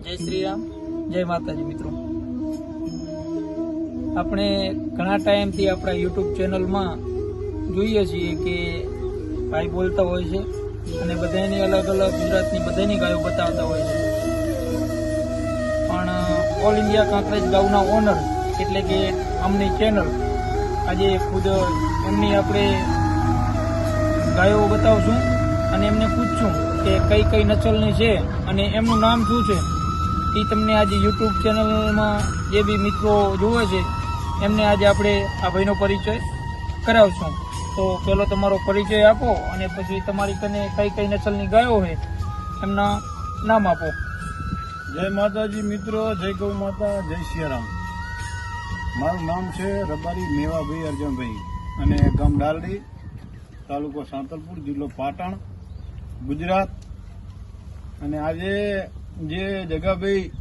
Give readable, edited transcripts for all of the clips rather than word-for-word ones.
જય શ્રી રામ, જય માતાજી. મિત્રો, આપણે ઘણા ટાઈમથી આપણા યુટ્યુબ ચેનલમાં જોઈએ છીએ કે ભાઈ બોલતા હોય છે અને બધાની અલગ અલગ ગુજરાતની બધાની ગાયો બતાવતા હોય છે, પણ ઓલ ઇન્ડિયા કાંકરેજ ગાઉના ઓનર એટલે કે આમની ચેનલ આજે ખુદ એમની આપણે ગાયો બતાવશું અને એમને પૂછશું કે કઈ કઈ નસલની છે અને એમનું નામ શું છે. એ તમને આજે યુટ્યુબ ચેનલમાં જે બી મિત્રો જોવે છે એમને આજે આપણે આ ભાઈનો પરિચય કરાવશું. તો પહેલો તમારો પરિચય આપો અને પછી તમારી કને કઈ કઈ નસલની ગાયો છે એમના નામ આપો. જય માતાજી મિત્રો, જય ગૌ માતા, જય સિયારામ. મારું નામ છે રબારી મેવાભાઈ અરજણભાઈ અને ગામ ડાલડી, તાલુકો સાંતલપુર, જિલ્લો પાટણ, ગુજરાત. અને આજે જે જગાભાઈ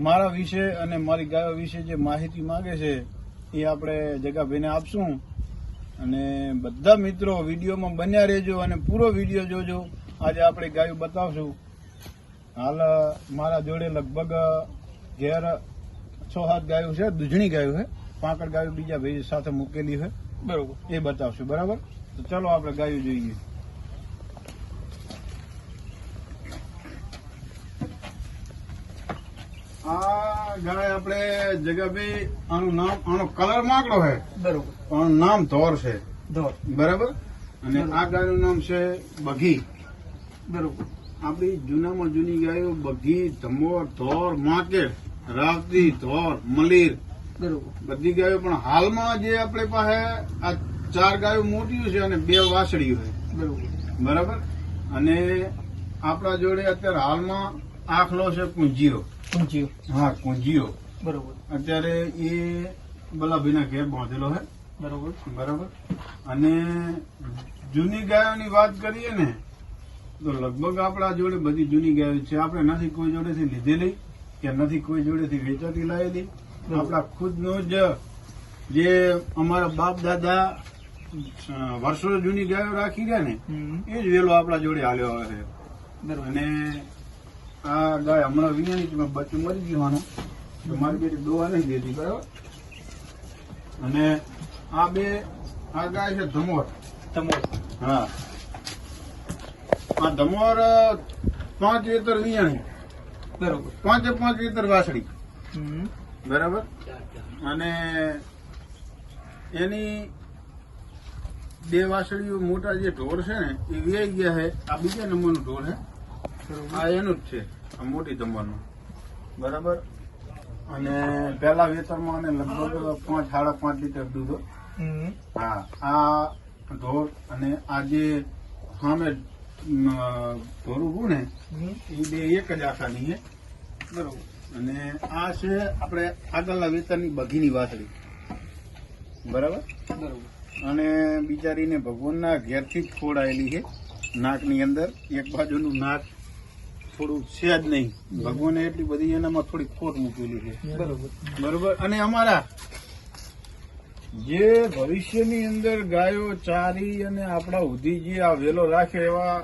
મારા વિશે અને મારી ગાયો વિશે જે માહિતી માંગે છે એ આપણે જગાભાઈને આપશું. અને બધા મિત્રો વિડીયોમાં બન્યા રહેજો અને પૂરો વિડીયો જોજો. આજે આપણે ગાયો બતાવશું. હાલ મારા જોડે લગભગ ઘેર 6-7 ગાયો છે, દૂધણી ગાયો છે, પાંકડ ગાયો બીજા ભાઈ સાથે મૂકેલી છે, બરોબર, એ બતાવશું. બરાબર, તો ચાલો આપણે ગાયો જોઈએ. આ ગાય આપણે જગાભાઈ આનો કલર માંકડો છે, બરોબર, પણ નામ ધોર છે, ધોર, બરાબર. અને આ ગાયનું નામ છે બઘી. બરોબર. આપણી જૂનામાં જૂની ગાયો બઘી, ધમોર, ધોર, માકેટ, રાવતી, ધોર, મલીર, બરોબર, બધી ગાયો. પણ હાલમાં જે આપણે પાસે આ 4 ગાયો મોટીઓ છે અને 2 વાસળીઓ છે, બરોબર, બરાબર. અને આપણા જોડે અત્યારે હાલમાં આખલો છે કુંજીયો. ઊંચીઓ, હા, કુંજીયો બરોબર, અત્યારે એ બલાભાઈના ઘેર બાંધેલો છે, બરોબર, બરાબર. અને જૂની ગાયોની વાત કરીએ ને તો લગભગ આપણા જોડે બધી જૂની ગાયો છે. આપણે નથી કોઈ જોડેથી લીધેલી કે નથી કોઈ જોડેથી વેચાતી લાવેલી. આપણા ખુદનું જ જે અમારા બાપ દાદા વર્ષો જૂની ગાયો રાખી ગયા ને એ જ વેલો આપણા જોડે હાલ્યો આવે છે. બરોબર. અને આ ગાય હમણાં વિનાની બચ્ચું મરી ગયું, તો મારી બેટી દોવા નહીં દેતી, બરાબર. અને આ ગાય છે ધમોર. ધમોર, હા, આ ધમોર 5 વેતર વિયાણી, બરોબર, 5 વેતર વાસળી, બરાબર. અને એની 2 વાસળીઓ મોટા જે ઢોર છે ને એ વ્યાઈ ગયા છે. આ બીજા નંબરનું ઢોર છે, આ એનું જ છે, આ મોટી ધમોરનું, બરાબર. અને પહેલા વેતરમાં અને લગભગ 5-5.5 લીટર દૂધ. હા, આ ઢોર. અને આ જે સામે ઢોર ઉભું ને એ 2 એક જ આખાની છે, બરોબર. અને આ છે આપણે આગળના વેતરની બઘીની વાસળી, બરાબર, બરોબર, અને બિચારીને ભગવાનના ઘેરથી જ ખોડાયેલી છે. નાકની અંદર એક બાજુનું નાક થોડું છે જ નહીં, ભગવાને એટલી બધી એનામાં થોડી ખોટ મૂકેલી છે, બરોબર, બરોબર. અને અમારા જે ભવિષ્યની અંદર ગાયો ચારી અને આપણા ઉધી જે આ વેલો રાખે એવા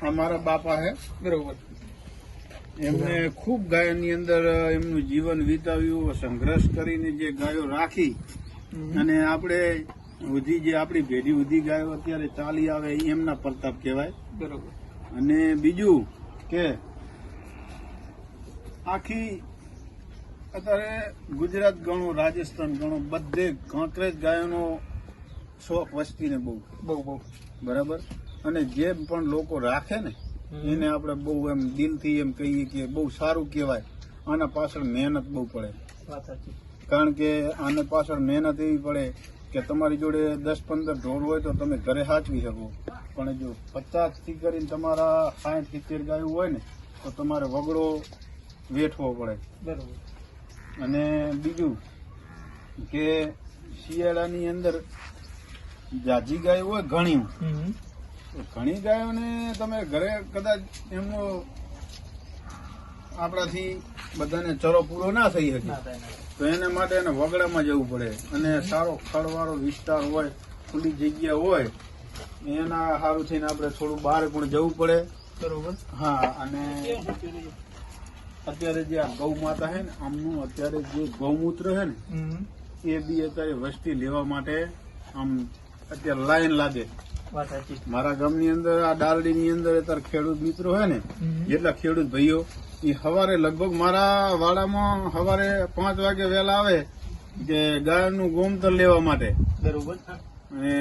અમારા બાપા છે, બરોબર, એમને ખૂબ ગાયોની અંદર એમનું જીવન વિતાવ્યું, સંઘર્ષ કરીને જે ગાયો રાખી. અને આપણે ઉધી જે આપણી ભેડી ઉધી ગાયો અત્યારે ચાલી આવે એ એમના પ્રતાપ કહેવાય, બરોબર. અને બીજું કે આખી અત્યારે ગુજરાત ગણો, રાજસ્થાન ગણો, બધે કાંકરેજ ગાયોનો શોખ વસ્તીને બહુ, બરાબર. અને જે પણ લોકો રાખે ને એને આપણે બહુ એમ દિલથી એમ કહીએ કે બહુ સારું કહેવાય. આના પાછળ મહેનત બહુ પડે, કારણ કે આને પાછળ મહેનત એવી પડે કે તમારી જોડે 10-15 ઢોર હોય તો તમે ઘરે સાચવી શકો, પણ જો 50 થી કરીને તમારા 60-70 ગાયો હોય ને તો તમારે વગડો વેઠવો પડે, બરોબર. અને બીજું કે શિયાળાની અંદર જાજી ગાયો હોય ઘણી ગાયોને તમે ઘરે કદાચ એમનો આપણાથી બધાને ચરો પૂરો ના થઈ શકે તો એના માટે એને વગડામાં જવું પડે. અને સારો ખળવાળો વિસ્તાર હોય, ખુલ્લી જગ્યા હોય, એના સારું થઈને આપણે થોડું બહાર પણ જવું પડે, બરોબર. હા, અને અત્યારે જે આ ગૌ માતા છે ને આમનું અત્યારે જે ગૌમૂત્ર છે ને એ બી અત્યારે વસ્તી લેવા માટે આમ અત્યારે લાઈન લાગે. વાત સાચી. મારા ગામની અંદર આ ડાલડી ની અંદર અત્યારે ખેડૂત મિત્રો છે ને જેટલા ખેડૂત ભાઈઓ એ સવારે લગભગ મારા વાડામાં સવારે 5 વાગે વહેલા આવે કે ગાયનું ગોમતર લેવા માટે. બરોબર. અને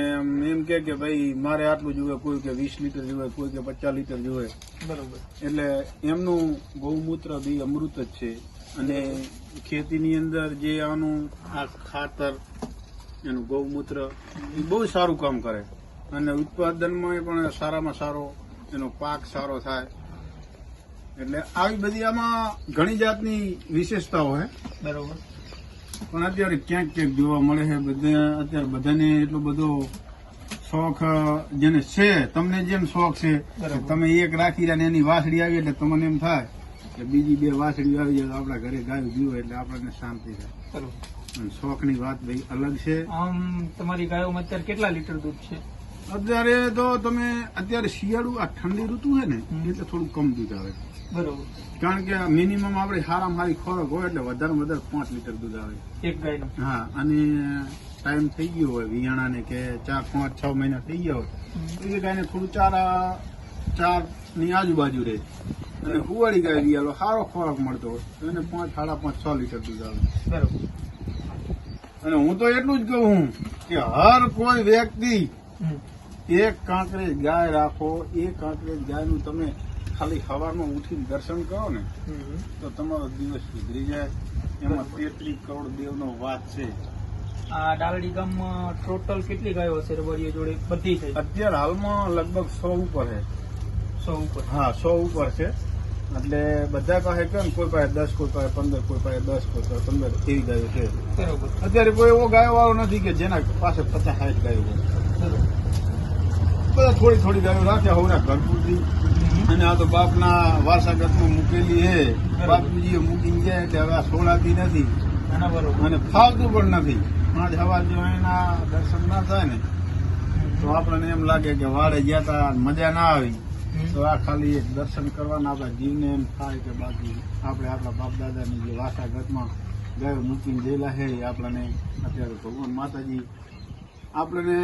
એમ કે ભાઈ મારે આટલું જોઈએ, કોઈ કે 20 લીટર જોઈએ, કોઈ કે 50 લીટર જોઈએ. બરોબર. એટલે એમનું ગૌમૂત્ર બી અમૃત જ છે. અને ખેતીની અંદર જે આનું આ ખાતર એનું ગૌમૂત્ર એ બહુ સારું કામ કરે અને ઉત્પાદનમાં પણ સારામાં સારો એનો પાક સારો થાય. એટલે આવી બધી આમાં ઘણી જાતની વિશેષતાઓ છે. બરોબર. પણ અત્યારે ક્યાંક ક્યાંક જોવા મળે છે. અત્યારે બધાને એટલો બધો શોખ જેને છે, તમને જેમ શોખ છે તમે એક રાખી રહ્યા ને એની વાસળી આવી એટલે તમને એમ થાય કે બીજી 2 વાસળી આવી જાય તો આપણા ઘરે ગાયું જીવો એટલે આપણને શાંતિ થાય. અને શોખની વાત ભાઈ અલગ છે. આમ તમારી ગાયોમાં અત્યારે કેટલા લીટર દૂધ છે? અત્યારે તો તમે અત્યારે શિયાળુ આ ઠંડી ઋતુ છે ને એટલે થોડું કમ દૂધ આવે. બરોબર. કારણ કે મિનિમમ આપણે સારામાં સારી ખોરાક હોય એટલે વધારે વધારે 5 લીટર દૂધ આવે એક ગાયનો. હા. અને ટાઈમ થઈ ગયો હોય વિયાણાને કે 4, 5, 6 મહિના થઈ ગયા હોય તો એ ગાયને થોડું 4 ની આજુબાજુ રહે. અને હુવાડી ગાય વિયાલો સારો ખોરાક મળતો હોય તો એને 5, 5.5, 6 લીટર દૂધ આવે. બરોબર. અને હું તો એટલું જ કહું કે હર કોઈ વ્યક્તિ એક કાંકરેજ ગાય રાખો. એ કાંકરેજ ગાયનું તમે ખાલી સવારમાં ઉઠીને દર્શન કરો ને તો તમારો દિવસ સુધરી જાય. એમાં 33 કરોડ દેવનો વાત છે. આ ડાલડી ગામમાં ટોટલ કેટલી ગાયો હશે રબડીઓ જોડે બધી થઈ? અત્યારે હાલમાં લગભગ 100 ઉપર છે. 100 ઉપર? હા, 100 ઉપર છે. એટલે બધા પાસે કેમ કોઈ પાસે 10, કોઈ પાસે 15, કોઈ પાસે 10, કોઈ પાસે 15 એવી ગાયો છે. બરોબર. અત્યારે કોઈ એવો ગાયો વાળો નથી કે જેના પાસે 50, 60 ગાયો હોય. બધા થોડી થોડી ગાયો રાખ્યા હોના ઘર પૂરતી. અને આ તો બાપના વારસાગતમાં મૂકેલી છે. બાપુજીએ મૂકીને ગયા એટલે હવે આ છોડાતી નથી અને ફાવતું પણ નથી. 5 સવાર જો એના દર્શન ના થાય ને તો આપણને એમ લાગે કે વાડે ગયા તા મજા ના આવી. તો આ ખાલી એક દર્શન કરવાના આપણા જીવને એમ થાય કે બાકી આપણે આપણા બાપ દાદાની જે વારસાગતમાં ગાયો મૂકીને ગયેલા છે એ આપણને અત્યારે ભગવાન માતાજી આપણને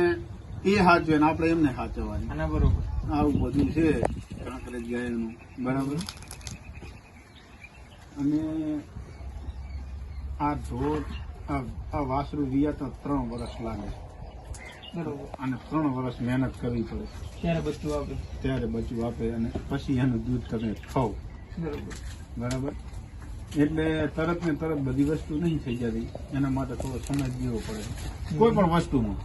એ સાચવે ને આપણે એમને સાચવવાની. બરોબર. આવું બધું છે કાંકરેજ ગાયનું. બરાબર. અને આ ઢોર આ વાસરું વિયાતા 3 વર્ષ લાગે. બરોબર. અને 3 વર્ષ મહેનત કરવી પડે ત્યારે બચ્ચું આપે અને પછી એનું દૂધ તમે ખાઓ. બરોબર. બરાબર. એટલે તરત ને તરત બધી વસ્તુ નહીં થઈ જતી. એના માટે થોડો સમય દેવો પડે કોઈ પણ વસ્તુમાં.